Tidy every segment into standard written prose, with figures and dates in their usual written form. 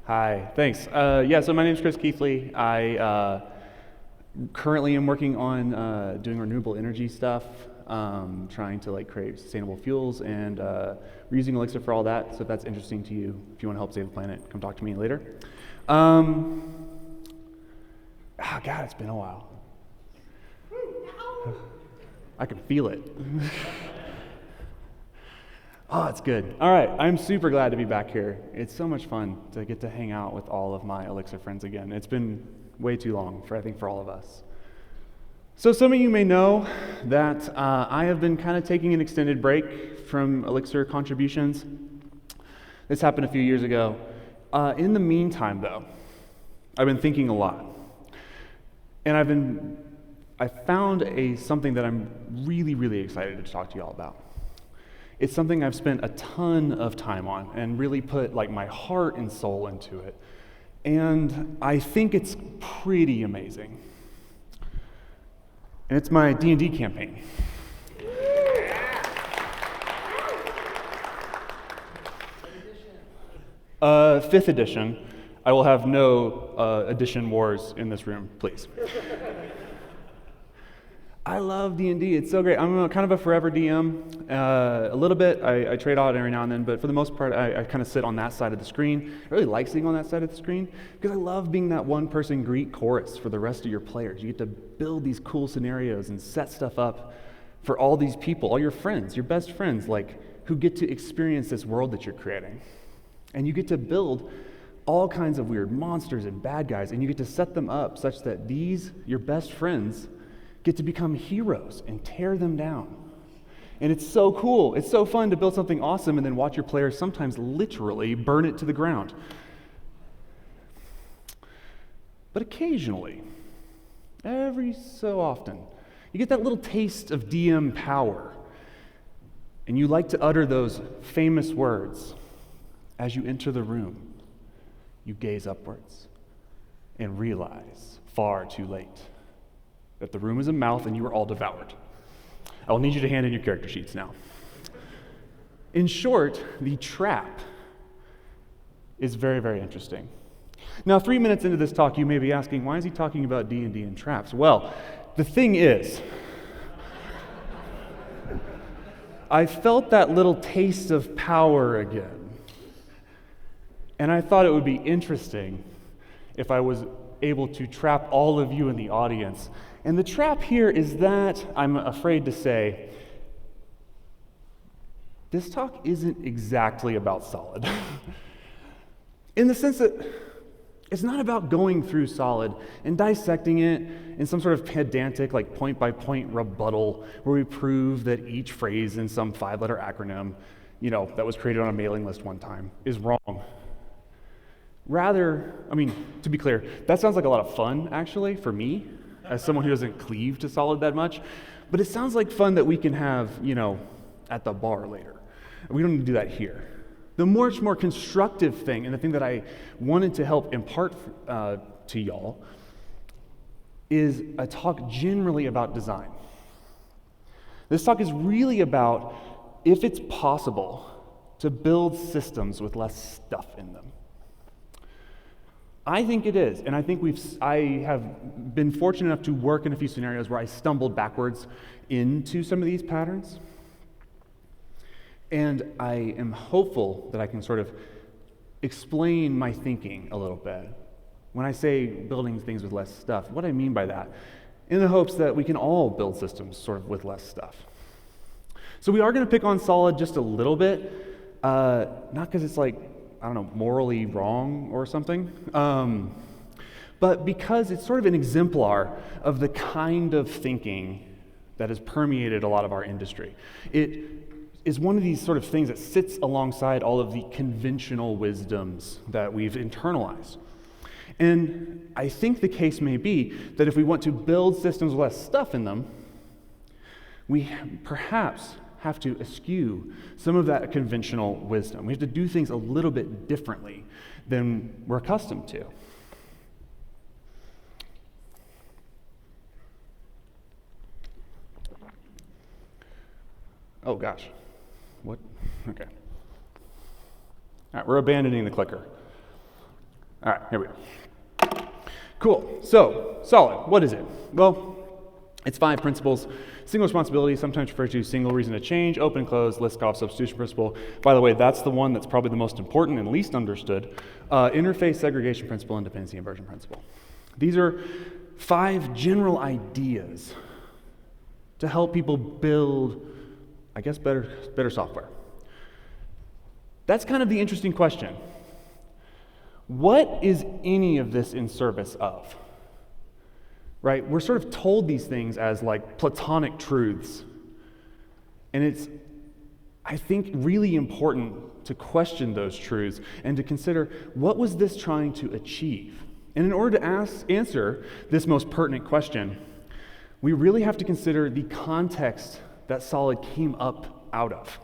Hi, thanks. So my name is Keathley. I currently am working on doing renewable energy stuff, trying to create sustainable fuels, and we're using Elixir for all that. So if that's interesting to you, if you want to help save the planet, come talk to me later. God, it's been a while. I can feel it. Oh, it's good. All right, I'm super glad to be back here. It's so much fun to get to hang out with all of my Elixir friends again. It's been way too long, I think, for all of us. So some of you may know that I have been kind of taking an extended break from Elixir contributions. This happened a few years ago. In the meantime, though, I've been thinking a lot. And I found something that I'm really, really excited to talk to you all about. It's something I've spent a ton of time on and really put my heart and soul into it. And I think it's pretty amazing. And it's my D&D campaign. Fifth edition. I will have no edition wars in this room, please. I love D&D. It's so great. I'm kind of a forever DM. A little bit, I trade out every now and then, but for the most part, I kind of sit on that side of the screen. I really like sitting on that side of the screen because I love being that one-person Greek chorus for the rest of your players. You get to build these cool scenarios and set stuff up for all these people, all your friends, your best friends, who get to experience this world that you're creating. And you get to build all kinds of weird monsters and bad guys, and you get to set them up such that your best friends, get to become heroes and tear them down. And it's so cool. It's so fun to build something awesome and then watch your players sometimes literally burn it to the ground. But occasionally, every so often, you get that little taste of DM power. And you like to utter those famous words. As you enter the room, you gaze upwards and realize far too late that the room is a mouth and you are all devoured. I will need you to hand in your character sheets now. In short, the trap is very, very interesting. Now, 3 minutes into this talk, you may be asking, why is he talking about D&D and traps? Well, the thing is, I felt that little taste of power again. And I thought it would be interesting if I was able to trap all of you in the audience. And the trap here is that, I'm afraid to say, this talk isn't exactly about Solid. In the sense that it's not about going through Solid and dissecting it in some sort of pedantic, point-by-point rebuttal where we prove that each phrase in some 5-letter acronym, that was created on a mailing list one time, is wrong. Rather, to be clear, that sounds like a lot of fun, actually, for me, as someone who doesn't cleave to Solid that much, but it sounds like fun that we can have, at the bar later. We don't need to do that here. The much more constructive thing, and the thing that I wanted to help impart to y'all, is a talk generally about design. This talk is really about if it's possible to build systems with less stuff in them. I think it is, and I think I have been fortunate enough to work in a few scenarios where I stumbled backwards into some of these patterns. And I am hopeful that I can sort of explain my thinking a little bit. When I say building things with less stuff, what I mean by that, in the hopes that we can all build systems sort of with less stuff. So we are going to pick on Solid just a little bit, not because it's morally wrong or something, but because it's sort of an exemplar of the kind of thinking that has permeated a lot of our industry. It is one of these sort of things that sits alongside all of the conventional wisdoms that we've internalized. And I think the case may be that if we want to build systems with less stuff in them, we perhaps have to eschew some of that conventional wisdom. We have to do things a little bit differently than we're accustomed to. Oh gosh, what? Okay. All right, we're abandoning the clicker. All right, here we go. Cool, so solid, what is it? Well, it's 5 principles. Single responsibility, sometimes referred to single reason to change, open and close, list off substitution principle. By the way, that's the one that's probably the most important and least understood. Interface segregation principle and dependency inversion principle. These are 5 general ideas to help people build, I guess, better software. That's kind of the interesting question. What is any of this in service of? Right? We're sort of told these things as like Platonic truths. And it's, I think, really important to question those truths and to consider, what was this trying to achieve? And in order to answer this most pertinent question, we really have to consider the context that Solid came up out of.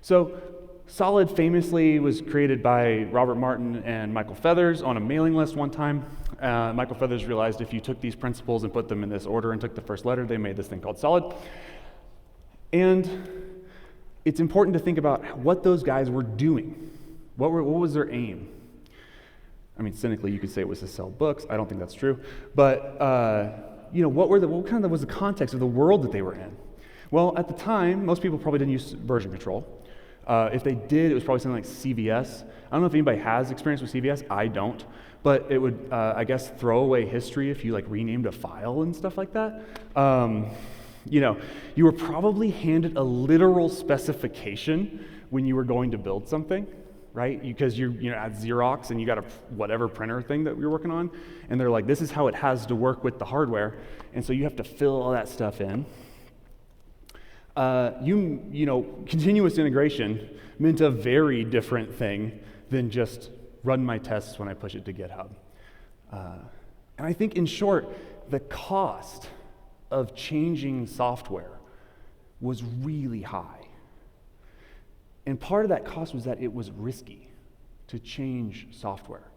So Solid famously was created by Robert Martin and Michael Feathers on a mailing list one time. Michael Feathers realized if you took these principles and put them in this order and took the first letter, they made this thing called Solid. And it's important to think about what those guys were doing. What was their aim? I mean, cynically, you could say it was to sell books. I don't think that's true. But what kind of was the context of the world that they were in? Well, at the time, most people probably didn't use version control. If they did, it was probably something like CVS. I don't know if anybody has experience with CVS. I don't. But it would, I guess, throw away history if you like renamed a file and stuff like that. You were probably handed a literal specification when you were going to build something, right? Because you're at Xerox and you got a whatever printer thing that you're working on, and they're like, this is how it has to work with the hardware, and so you have to fill all that stuff in. Continuous integration meant a very different thing than just run my tests when I push it to GitHub. And I think, in short, the cost of changing software was really high. And part of that cost was that it was risky to change software,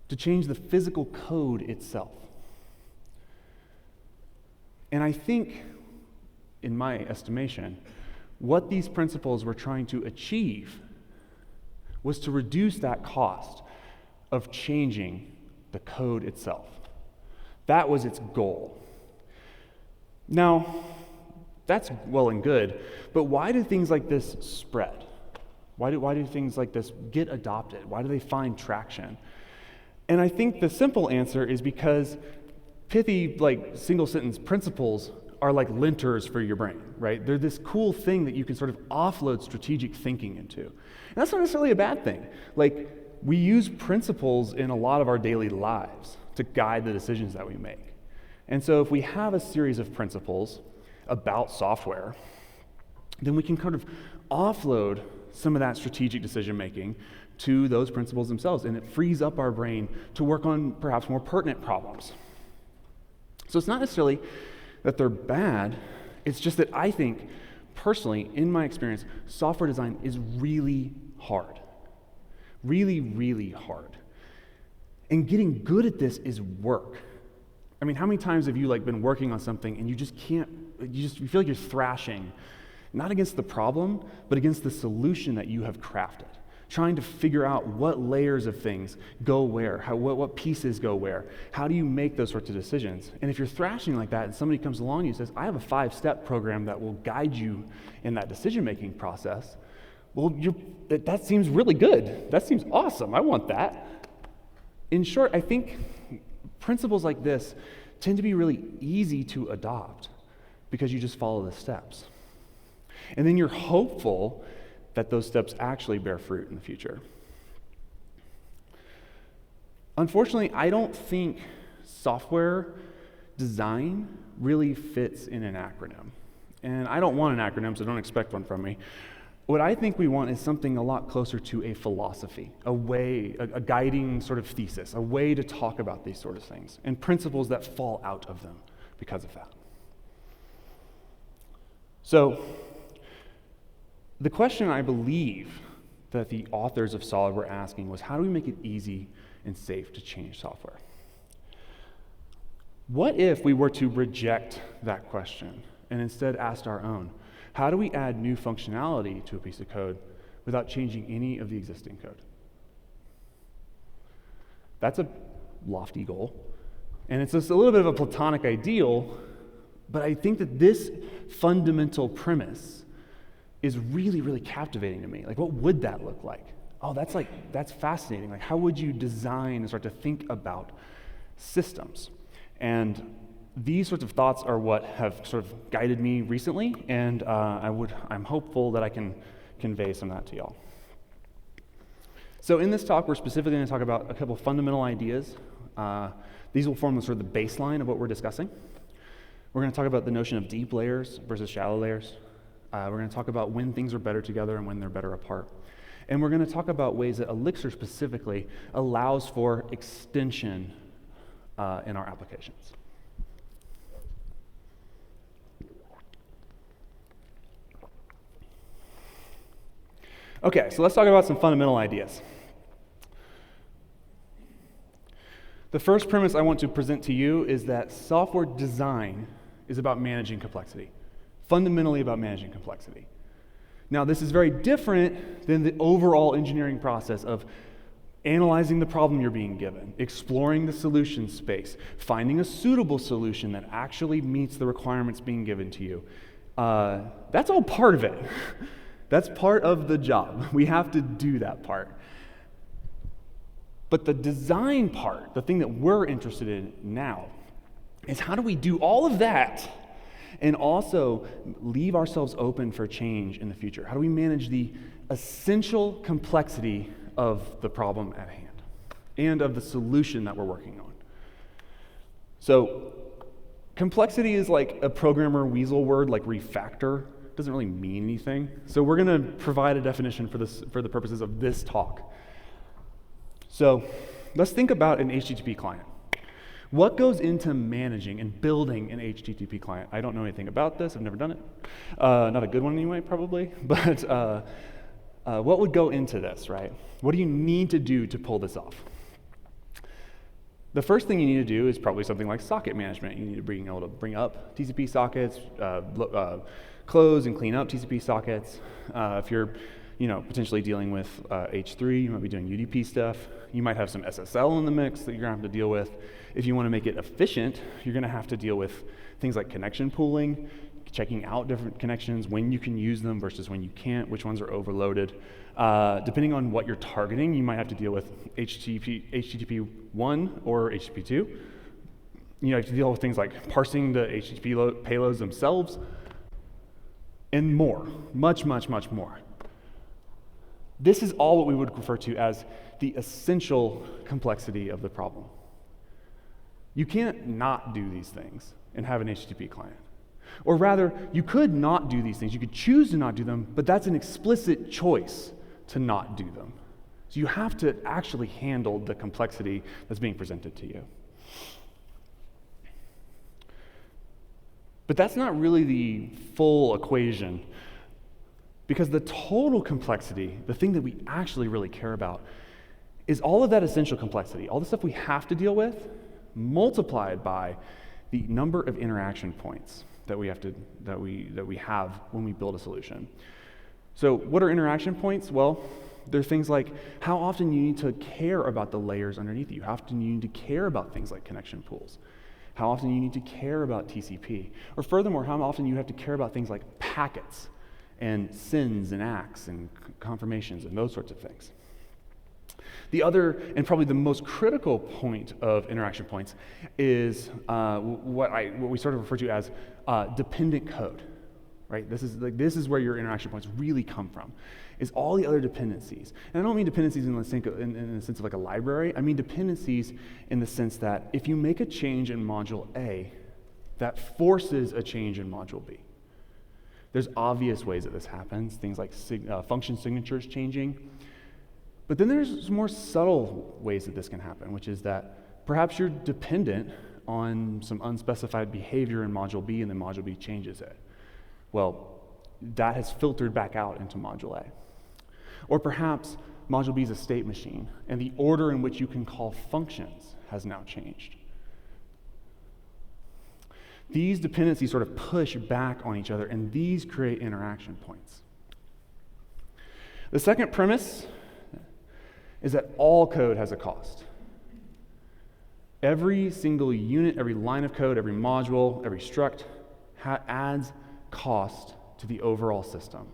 to change the physical code itself. And I think, in my estimation, what these principles were trying to achieve was to reduce that cost of changing the code itself. That was its goal. Now, that's well and good, but why do things like this spread? Why do things like this get adopted? Why do they find traction? And I think the simple answer is because pithy, single sentence principles are like linters for your brain, right? They're this cool thing that you can sort of offload strategic thinking into. And that's not necessarily a bad thing. We use principles in a lot of our daily lives to guide the decisions that we make. And so if we have a series of principles about software, then we can kind of offload some of that strategic decision making to those principles themselves, and it frees up our brain to work on perhaps more pertinent problems. So it's not necessarily that they're bad, it's just that I think, personally, in my experience, software design is really hard. Really, really hard. And getting good at this is work. I mean, how many times have you been working on something and you feel like you're thrashing, not against the problem, but against the solution that you have crafted, trying to figure out what layers of things go where, what pieces go where, how do you make those sorts of decisions? And if you're thrashing like that and somebody comes along and says, I have a 5-step program that will guide you in that decision-making process, well, that seems really good. That seems awesome. I want that. In short, I think principles like this tend to be really easy to adopt because you just follow the steps. And then you're hopeful that those steps actually bear fruit in the future. Unfortunately, I don't think software design really fits in an acronym. And I don't want an acronym, so don't expect one from me. What I think we want is something a lot closer to a philosophy, a way, a guiding sort of thesis, a way to talk about these sort of things, and principles that fall out of them because of that. So, the question I believe that the authors of Solid were asking was, how do we make it easy and safe to change software? What if we were to reject that question and instead asked our own, how do we add new functionality to a piece of code without changing any of the existing code? That's a lofty goal, and it's just a little bit of a platonic ideal, but I think that this fundamental premise is really, really captivating to me. Like, what would that look like? Oh, that's fascinating. Like, how would you design and start to think about systems? And these sorts of thoughts are what have sort of guided me recently, and I'm hopeful that I can convey some of that to y'all. So in this talk, we're specifically going to talk about a couple fundamental ideas. These will form sort of the baseline of what we're discussing. We're going to talk about the notion of deep layers versus shallow layers. We're going to talk about when things are better together and when they're better apart. And we're going to talk about ways that Elixir specifically allows for extension in our applications. Okay, so let's talk about some fundamental ideas. The first premise I want to present to you is that software design is about managing complexity, fundamentally about managing complexity. Now, this is very different than the overall engineering process of analyzing the problem you're being given, exploring the solution space, finding a suitable solution that actually meets the requirements being given to you. That's all part of it. That's part of the job. We have to do that part. But the design part, the thing that we're interested in now, is how do we do all of that and also leave ourselves open for change in the future? How do we manage the essential complexity of the problem at hand and of the solution that we're working on? So complexity is like a programmer weasel word like refactor. It doesn't really mean anything. So we're going to provide a definition for the purposes of this talk. So let's think about an HTTP client. What goes into managing and building an HTTP client? I don't know anything about this. I've never done it. Not a good one anyway, probably. But what would go into this, right? What do you need to do to pull this off? The first thing you need to do is probably something like socket management. You need to be able to bring up TCP sockets, close and clean up TCP sockets. If you're potentially dealing with H3, you might be doing UDP stuff. You might have some SSL in the mix that you're going to have to deal with. If you want to make it efficient, you're going to have to deal with things like connection pooling, checking out different connections, when you can use them versus when you can't, which ones are overloaded. Depending on what you're targeting, you might have to deal with HTTP 1 or HTTP 2. You have to deal with things like parsing the HTTP payloads themselves, and more, much, much, much more. This is all what we would refer to as the essential complexity of the problem. You can't not do these things and have an HTTP client. Or rather, you could not do these things. You could choose to not do them, but that's an explicit choice to not do them. So you have to actually handle the complexity that's being presented to you. But that's not really the full equation, because the total complexity, the thing that we actually really care about, is all of that essential complexity, all the stuff we have to deal with, multiplied by the number of interaction points that we have when we build a solution. So what are interaction points? Well, they're things like how often you need to care about the layers underneath you. How often you need to care about things like connection pools. How often you need to care about TCP. Or furthermore, how often you have to care about things like packets and sends and acts and confirmations and those sorts of things. The other, and probably the most critical point of interaction points, is what we sort of refer to as dependent code, right? This is where your interaction points really come from, is all the other dependencies. And I don't mean dependencies in the sense of like a library. I mean dependencies in the sense that if you make a change in module A, that forces a change in module B. There's obvious ways that this happens, things like function signatures changing. But then there's more subtle ways that this can happen, which is that perhaps you're dependent on some unspecified behavior in module B and then module B changes it. Well, that has filtered back out into module A. Or perhaps module B is a state machine and the order in which you can call functions has now changed. These dependencies sort of push back on each other, and these create interaction points. The second premise is that all code has a cost. Every single unit, every line of code, every module, every struct adds cost to the overall system.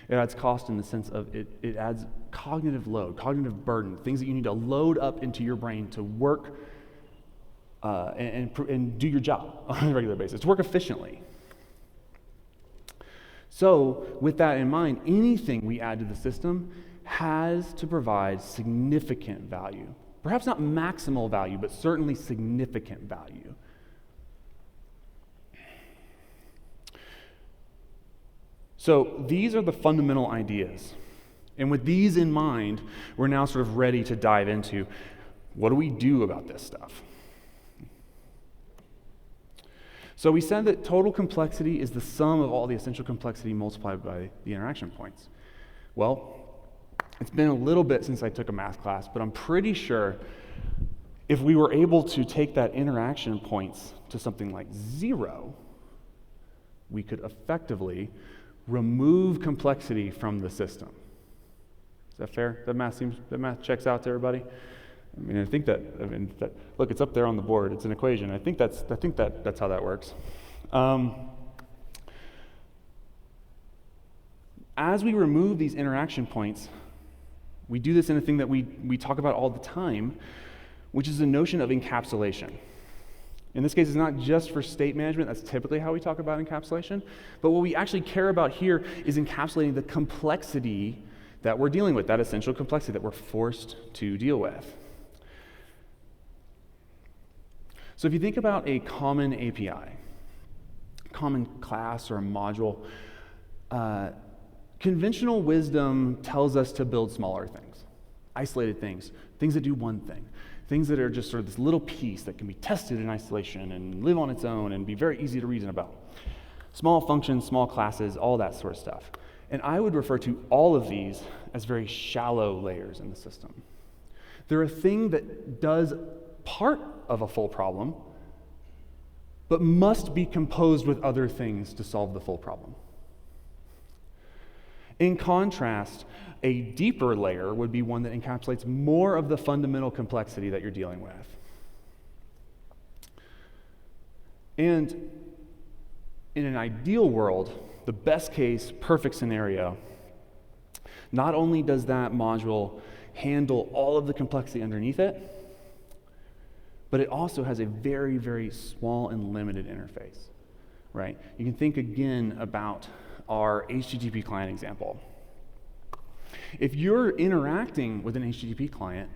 It adds cost in the sense of it adds cognitive load, cognitive burden, things that you need to load up into your brain to work and do your job on a regular basis, to work efficiently. So with that in mind, anything we add to the system has to provide significant value. Perhaps not maximal value, but certainly significant value. So these are the fundamental ideas. And with these in mind, we're now sort of ready to dive into what do we do about this stuff? So we said that total complexity is the sum of all the essential complexity multiplied by the interaction points. Well, it's been a little bit since I took a math class, but I'm pretty sure if we were able to take that interaction points to something like 0, we could effectively remove complexity from the system. Is that fair? That math checks out to everybody? I think that look, it's up there on the board. It's an equation. I think that's how that works. As we remove these interaction points, we do this in a thing that we talk about all the time, which is the notion of encapsulation. In this case, it's not just for state management. That's typically how we talk about encapsulation. But what we actually care about here is encapsulating the complexity that we're dealing with, that essential complexity that we're forced to deal with. So if you think about a common API, common class or a module, conventional wisdom tells us to build smaller things, isolated things, things that do one thing, things that are just sort of this little piece that can be tested in isolation and live on its own and be very easy to reason about. Small functions, small classes, all that sort of stuff. And I would refer to all of these as very shallow layers in the system. They're a thing that does part of a full problem, but must be composed with other things to solve the full problem. In contrast, a deeper layer would be one that encapsulates more of the fundamental complexity that you're dealing with. And in an ideal world, the best case, perfect scenario, not only does that module handle all of the complexity underneath it, but it also has a very, very small and limited interface, right? You can think again about our HTTP client example. If you're interacting with an HTTP client,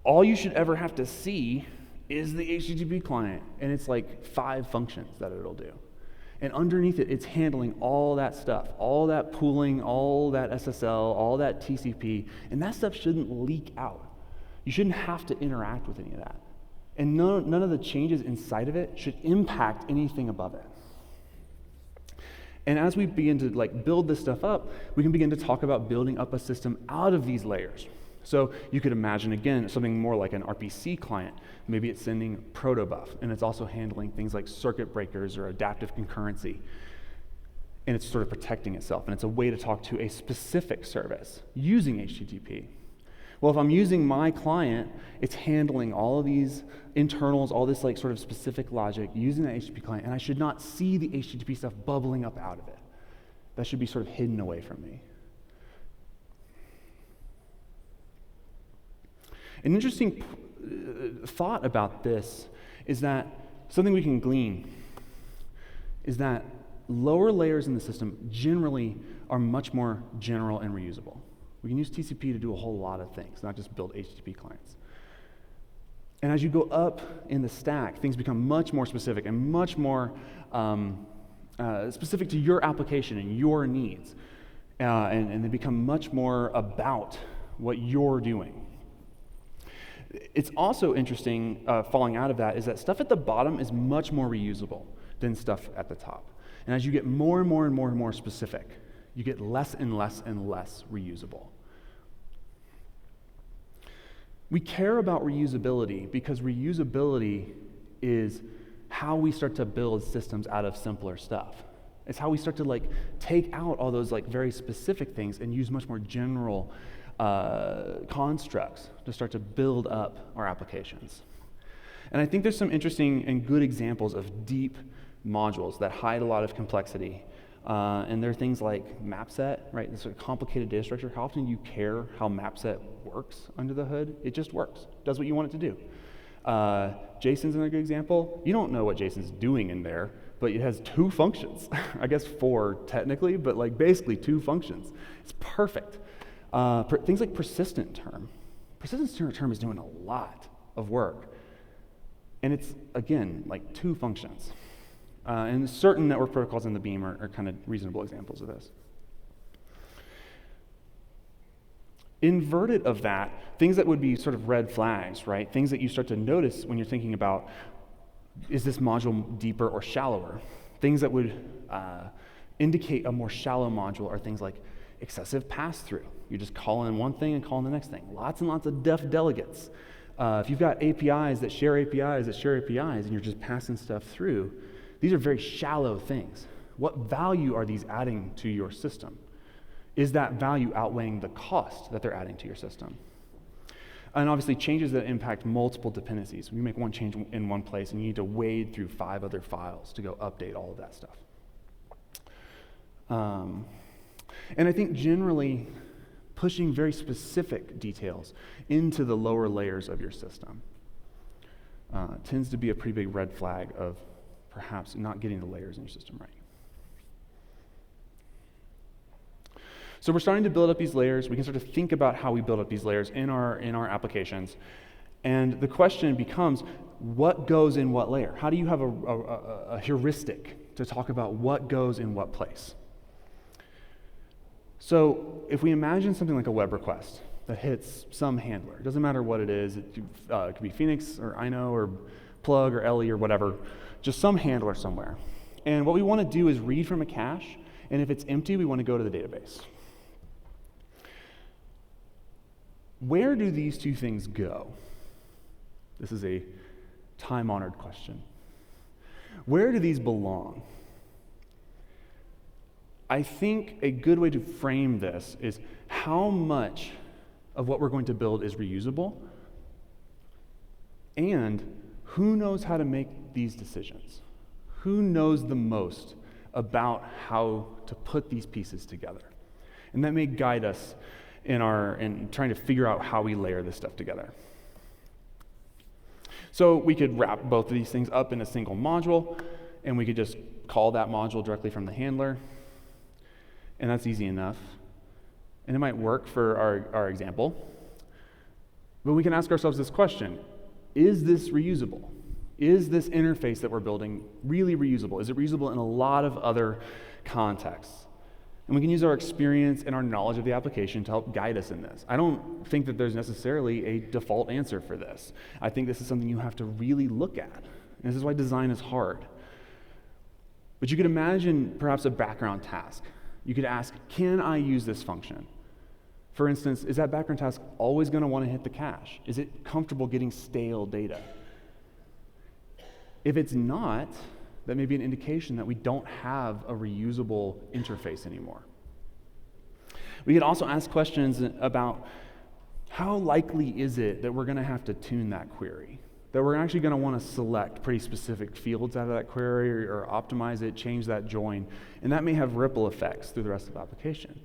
all you should ever have to see is the HTTP client, and it's like 5 functions that it'll do. And underneath it, it's handling all that stuff, all that pooling, all that SSL, all that TCP, and that stuff shouldn't leak out. You shouldn't have to interact with any of that. And none of the changes inside of it should impact anything above it. And as we begin to build this stuff up, we can begin to talk about building up a system out of these layers. So you could imagine, again, something more like an RPC client. Maybe it's sending protobuf, and it's also handling things like circuit breakers or adaptive concurrency. And it's sort of protecting itself, and it's a way to talk to a specific service using HTTP. Well, if I'm using my client, it's handling all of these internals, all this sort of specific logic using that HTTP client, and I should not see the HTTP stuff bubbling up out of it. That should be sort of hidden away from me. An interesting thought about this is that something we can glean is that lower layers in the system generally are much more general and reusable. We can use TCP to do a whole lot of things, not just build HTTP clients. And as you go up in the stack, things become much more specific and much more specific to your application and your needs. And they become much more about what you're doing. It's also interesting, falling out of that, is that stuff at the bottom is much more reusable than stuff at the top. And as you get more and more and more and more specific, you get less and less and less reusable. We care about reusability because reusability is how we start to build systems out of simpler stuff. It's how we start to take out all those very specific things and use much more general constructs to start to build up our applications. And I think there's some interesting and good examples of deep modules that hide a lot of complexity. And there are things like mapset, right? This sort of complicated data structure. How often do you care how mapset works under the hood? It just works. Does what you want it to do. JSON's another good example. You don't know what JSON's doing in there, but it has 2 functions. I guess 4 technically, but basically 2 functions. It's perfect. Things like persistent term. Persistent term is doing a lot of work. And it's, again, 2 functions. And certain network protocols in the Beam are kind of reasonable examples of this. Inverted of that, things that would be sort of red flags, right? Things that you start to notice when you're thinking about, is this module deeper or shallower? Things that would indicate a more shallow module are things like excessive pass-through. You just call in one thing and call in the next thing. Lots and lots of def delegates. If you've got APIs that share APIs that share APIs and you're just passing stuff through, these are very shallow things. What value are these adding to your system? Is that value outweighing the cost that they're adding to your system? And obviously changes that impact multiple dependencies. When you make one change in one place and you need to wade through 5 other files to go update all of that stuff. And I think generally pushing very specific details into the lower layers of your system tends to be a pretty big red flag of perhaps not getting the layers in your system right. So we're starting to build up these layers. We can start to think about how we build up these layers in our applications. And the question becomes, what goes in what layer? How do you have a heuristic to talk about what goes in what place? So if we imagine something like a web request that hits some handler, it doesn't matter what it is, it could be Phoenix or Ino or Plug or Ellie or whatever, just some handler somewhere. And what we want to do is read from a cache, and if it's empty, we want to go to the database. Where do these 2 things go? This is a time-honored question. Where do these belong? I think a good way to frame this is how much of what we're going to build is reusable, and who knows how to make these decisions? Who knows the most about how to put these pieces together? And that may guide us in trying to figure out how we layer this stuff together. So we could wrap both of these things up in a single module, and we could just call that module directly from the handler, and that's easy enough. And it might work for our example. But we can ask ourselves this question: is this reusable? Is this interface that we're building really reusable? Is it reusable in a lot of other contexts? And we can use our experience and our knowledge of the application to help guide us in this. I don't think that there's necessarily a default answer for this. I think this is something you have to really look at. And this is why design is hard. But you could imagine perhaps a background task. You could ask, can I use this function? For instance, is that background task always going to want to hit the cache? Is it comfortable getting stale data? If it's not, that may be an indication that we don't have a reusable interface anymore. We could also ask questions about how likely is it that we're going to have to tune that query? That we're actually going to want to select pretty specific fields out of that query or optimize it, change that join, and that may have ripple effects through the rest of the application.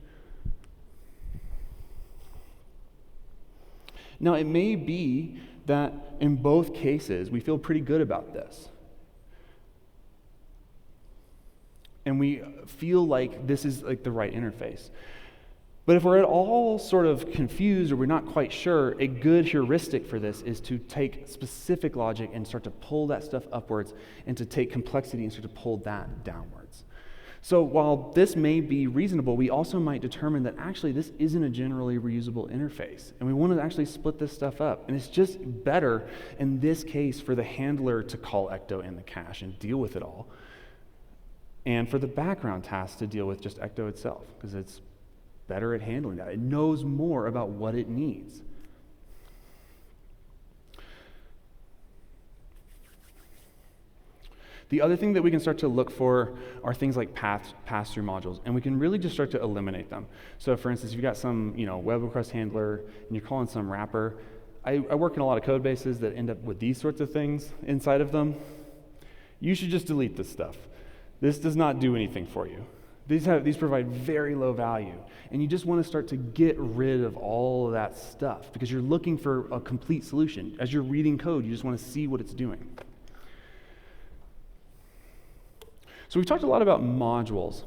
Now, it may be that in both cases, we feel pretty good about this. and we feel like this is like the right interface. But if we're at all sort of confused or we're not quite sure, a good heuristic for this is to take specific logic and start to pull that stuff upwards, and to take complexity and start to pull that downwards. So while this may be reasonable, we also might determine that actually this isn't a generally reusable interface, and we want to actually split this stuff up. And it's just better in this case for the handler to call ecto in the cache and deal with it all, and for the background task to deal with just ecto itself, because it's better at handling that. It knows more about what it needs. The other thing that we can start to look for are things like pass-through modules, and we can really just start to eliminate them. So for instance, if you've got some web request handler and you're calling some wrapper, I work in a lot of code bases that end up with these sorts of things inside of them. You should just delete this stuff. This does not do anything for you. These provide very low value, and you just want to start to get rid of all of that stuff because you're looking for a complete solution. As you're reading code, you just want to see what it's doing. So we've talked a lot about modules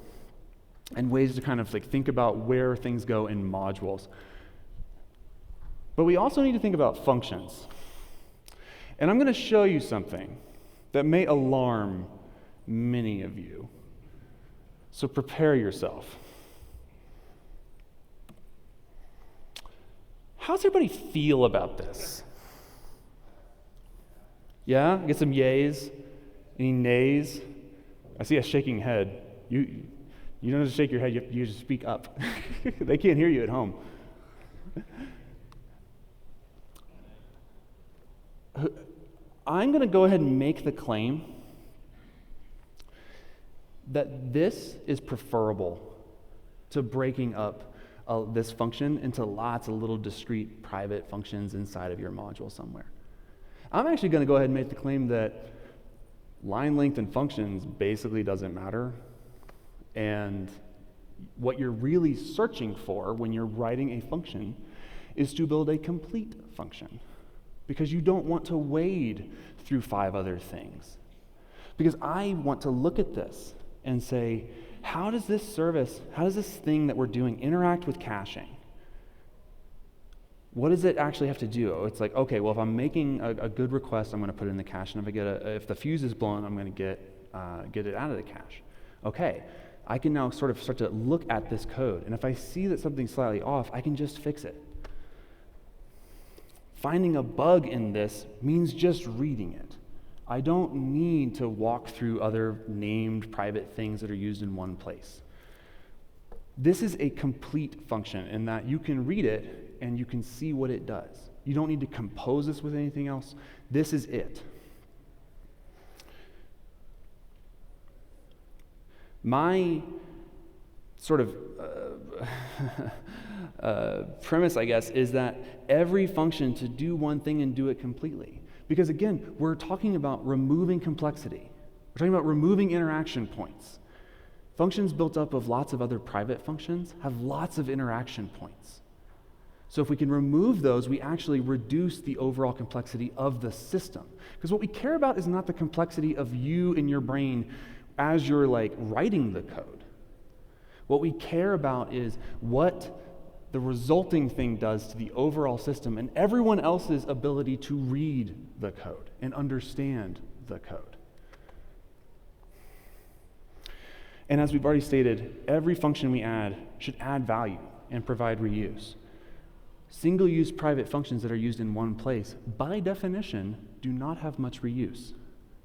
and ways to kind of like think about where things go in modules. But we also need to think about functions. And I'm going to show you something that may alarm many of you. So prepare yourself. How's everybody feel about this? Yeah? Get some yays? Any nays? I see a shaking head. You don't have to shake your head, you just speak up. They can't hear you at home. I'm going to go ahead and make the claim that this is preferable to breaking up this function into lots of little discrete private functions inside of your module somewhere. I'm actually going to go ahead and make the claim that line length and functions basically doesn't matter, and what you're really searching for when you're writing a function is to build a complete function, because you don't want to wade through 5 other things. Because I want to look at this and say, how does this thing that we're doing interact with caching? What does it actually have to do? It's like, okay, well, if I'm making a good request, I'm going to put it in the cache, and if the fuse is blown, I'm going to get it out of the cache. Okay, I can now sort of start to look at this code, and if I see that something's slightly off, I can just fix it. Finding a bug in this means just reading it. I don't need to walk through other named private things that are used in one place. This is a complete function in that you can read it and you can see what it does. You don't need to compose this with anything else. This is it. My sort of premise, I guess, is that every function to do one thing and do it completely. Because again, we're talking about removing complexity. We're talking about removing interaction points. Functions built up of lots of other private functions have lots of interaction points. So if we can remove those, we actually reduce the overall complexity of the system. Because what we care about is not the complexity of you in your brain as you're like writing the code. What we care about is what the resulting thing does to the overall system and everyone else's ability to read the code and understand the code. And as we've already stated, every function we add should add value and provide reuse. Single-use private functions that are used in one place, by definition, do not have much reuse.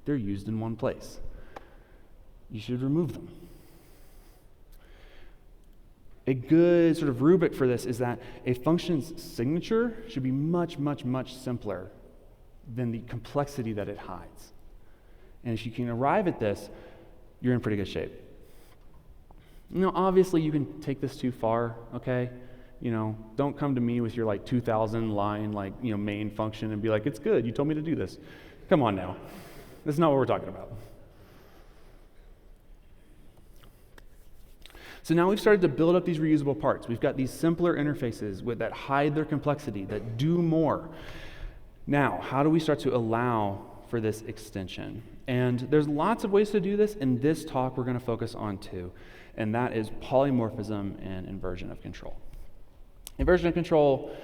They're used in one place. You should remove them. A good sort of rubric for this is that a function's signature should be much, much, much simpler than the complexity that it hides. And if you can arrive at this, you're in pretty good shape. Obviously you can take this too far, okay? Don't come to me with your 2,000 line main function and be like, it's good, you told me to do this. Come on now. That's not what we're talking about. So now we've started to build up these reusable parts. We've got these simpler interfaces that hide their complexity, that do more. Now, how do we start to allow for this extension. And there's lots of ways to do this. In this talk, we're going to focus on two, and that is polymorphism and inversion of control. Inversion of control,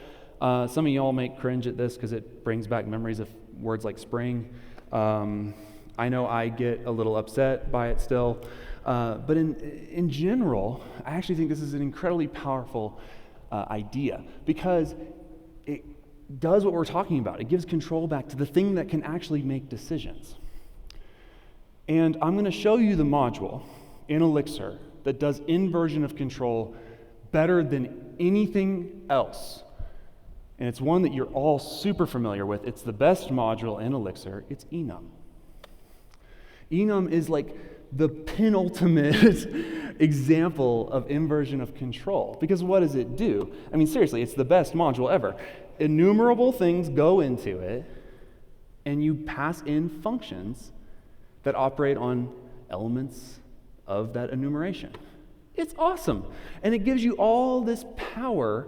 some of y'all may cringe at this because it brings back memories of words like spring. I know I get a little upset by it still, but in general, I actually think this is an incredibly powerful idea because it does what we're talking about. It gives control back to the thing that can actually make decisions. And I'm going to show you the module in Elixir that does inversion of control better than anything else. And it's one that you're all super familiar with. It's the best module in Elixir. It's enum. Enum is like the penultimate example of inversion of control. Because what does it do? I mean, seriously, it's the best module ever. Innumerable things go into it, and you pass in functions that operate on elements of that enumeration. It's awesome. And it gives you all this power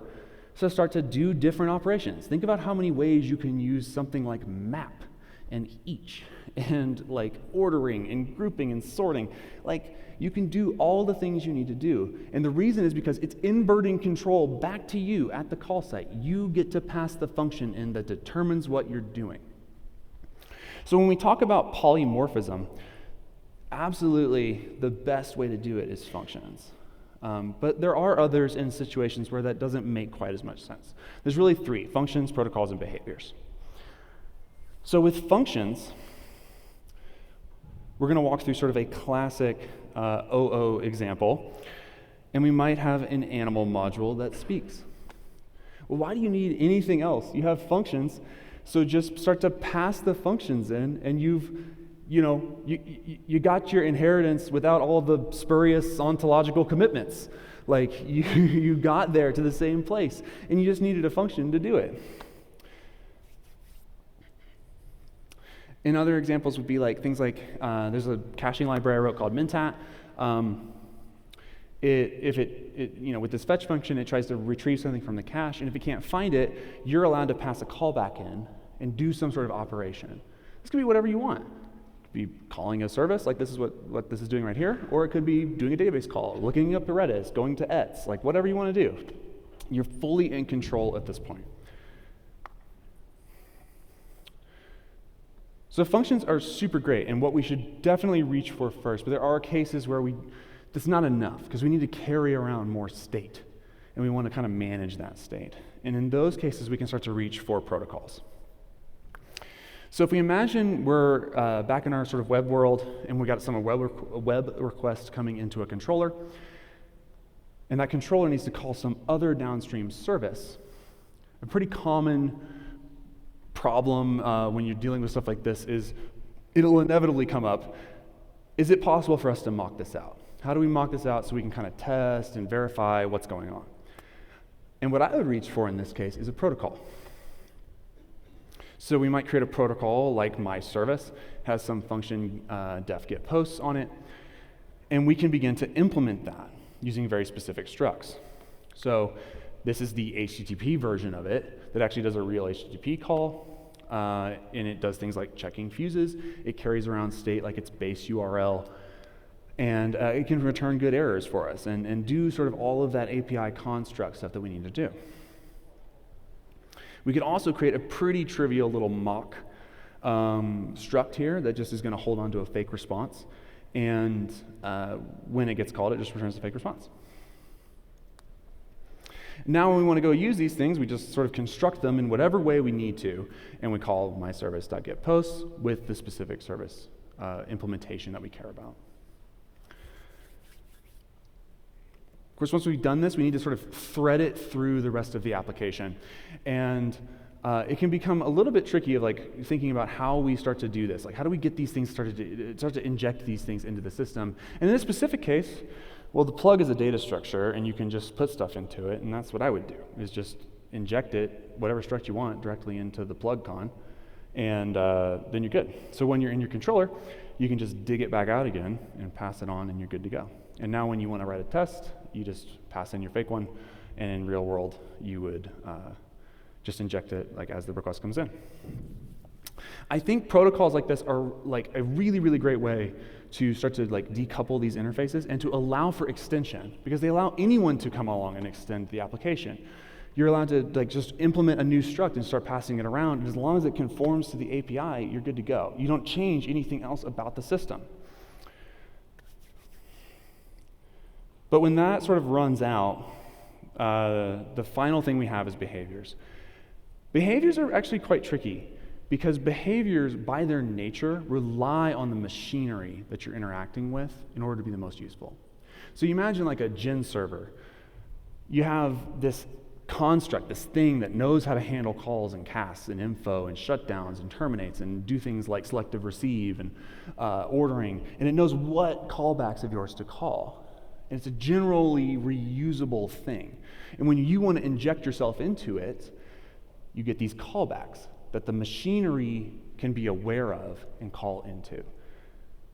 to start to do different operations. Think about how many ways you can use something like map and each and like ordering and grouping and sorting. Like, you can do all the things you need to do. And the reason is because it's inverting control back to you at the call site. You get to pass the function in that determines what you're doing. So when we talk about polymorphism, absolutely the best way to do it is functions. But there are others in situations where that doesn't make quite as much sense. There's really three: functions, protocols, and behaviors. So with functions, we're going to walk through sort of a classic OO example, and we might have an animal module that speaks. Well, why do you need anything else? You have functions, so just start to pass the functions in, and you got your inheritance without all the spurious ontological commitments. Like, you got there to the same place, and you just needed a function to do it. And other examples would be like things like, there's a caching library I wrote called mintat. With this fetch function, it tries to retrieve something from the cache, and if it can't find it, you're allowed to pass a callback in and do some sort of operation. This could be whatever you want. It could be calling a service, like this is what this is doing right here, or it could be doing a database call, looking up the Redis, going to ets, like whatever you want to do. You're fully in control at this point. So functions are super great and what we should definitely reach for first, but there are cases where that's not enough because we need to carry around more state and we want to kind of manage that state. And in those cases, we can start to reach for protocols. So if we imagine we're back in our sort of web world and we got some web request coming into a controller, and that controller needs to call some other downstream service, a pretty common problem when you're dealing with stuff like this is it'll inevitably come up. Is it possible for us to mock this out? How do we mock this out so we can kind of test and verify what's going on? And what I would reach for in this case is a protocol. So we might create a protocol like my service, has some function def get posts on it, and we can begin to implement that using very specific structs. So this is the HTTP version of it that actually does a real HTTP call, and it does things like checking fuses. It carries around state like its base URL, and it can return good errors for us and do sort of all of that API construct stuff that we need to do. We could also create a pretty trivial little mock struct here that just is going to hold on to a fake response, and when it gets called, it just returns a fake response. Now when we want to go use these things, we just sort of construct them in whatever way we need to, and we call myService.getPosts with the specific service implementation that we care about. Of course, once we've done this, we need to sort of thread it through the rest of the application. And it can become a little bit tricky of like thinking about how we start to do this. Like, how do we get these things start to inject these things into the system? And in this specific case, well, the plug is a data structure, and you can just put stuff into it, and that's what I would do, is just inject it, whatever struct you want, directly into the plug con, and then you're good. So when you're in your controller, you can just dig it back out again and pass it on, and you're good to go. And now when you want to write a test, you just pass in your fake one, and in real world, you would just inject it like as the request comes in. I think protocols like this are like a really, really great way to start to like decouple these interfaces and to allow for extension, because they allow anyone to come along and extend the application. You're allowed to like just implement a new struct and start passing it around, and as long as it conforms to the API, you're good to go. You don't change anything else about the system. But when that sort of runs out, the final thing we have is behaviors. Behaviors are actually quite tricky, because behaviors, by their nature, rely on the machinery that you're interacting with in order to be the most useful. So you imagine like a gen server. You have this construct, this thing that knows how to handle calls and casts and info and shutdowns and terminates and do things like selective receive and ordering, and it knows what callbacks of yours to call. And it's a generally reusable thing. And when you want to inject yourself into it, you get these callbacks that the machinery can be aware of and call into.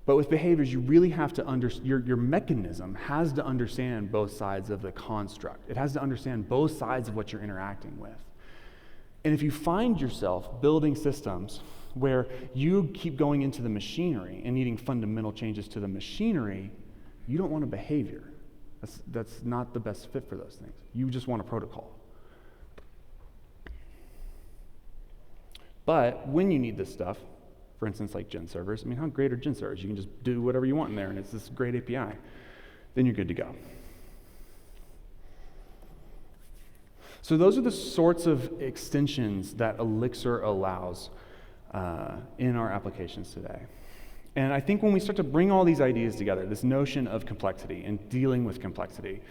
But with behaviors, you really have to your mechanism has to understand both sides of the construct. It has to understand both sides of what you're interacting with. And if you find yourself building systems where you keep going into the machinery and needing fundamental changes to the machinery, you don't want a behavior. That's not the best fit for those things. You just want a protocol. But when you need this stuff, for instance, like gen servers, I mean, how great are gen servers? You can just do whatever you want in there, and it's this great API. Then you're good to go. So those are the sorts of extensions that Elixir allows in our applications today. And I think when we start to bring all these ideas together, this notion of complexity and dealing with complexity,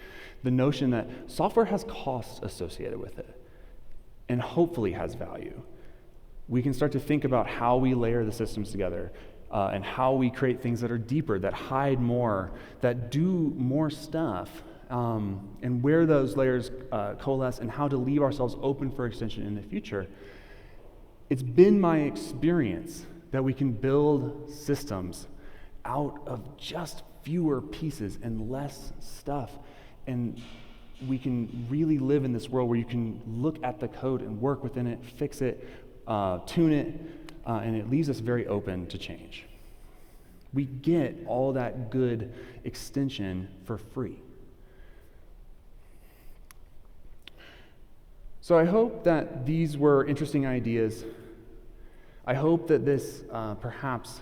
the notion that software has costs associated with it, and hopefully has value, we can start to think about how we layer the systems together and how we create things that are deeper, that hide more, that do more stuff, and where those layers coalesce and how to leave ourselves open for extension in the future. It's been my experience that we can build systems out of just fewer pieces and less stuff. And we can really live in this world where you can look at the code and work within it, fix it, tune it, and it leaves us very open to change. We get all that good extension for free. So I hope that these were interesting ideas. I hope that this perhaps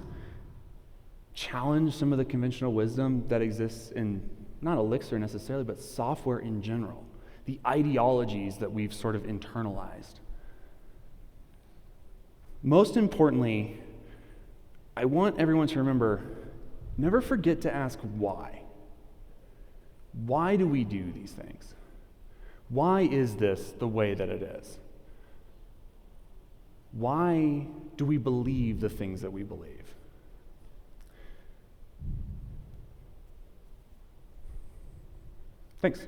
challenged some of the conventional wisdom that exists in not Elixir necessarily, but software in general, the ideologies that we've sort of internalized. Most importantly, I want everyone to remember, never forget to ask why. Why do we do these things? Why is this the way that it is? Why do we believe the things that we believe? Thanks.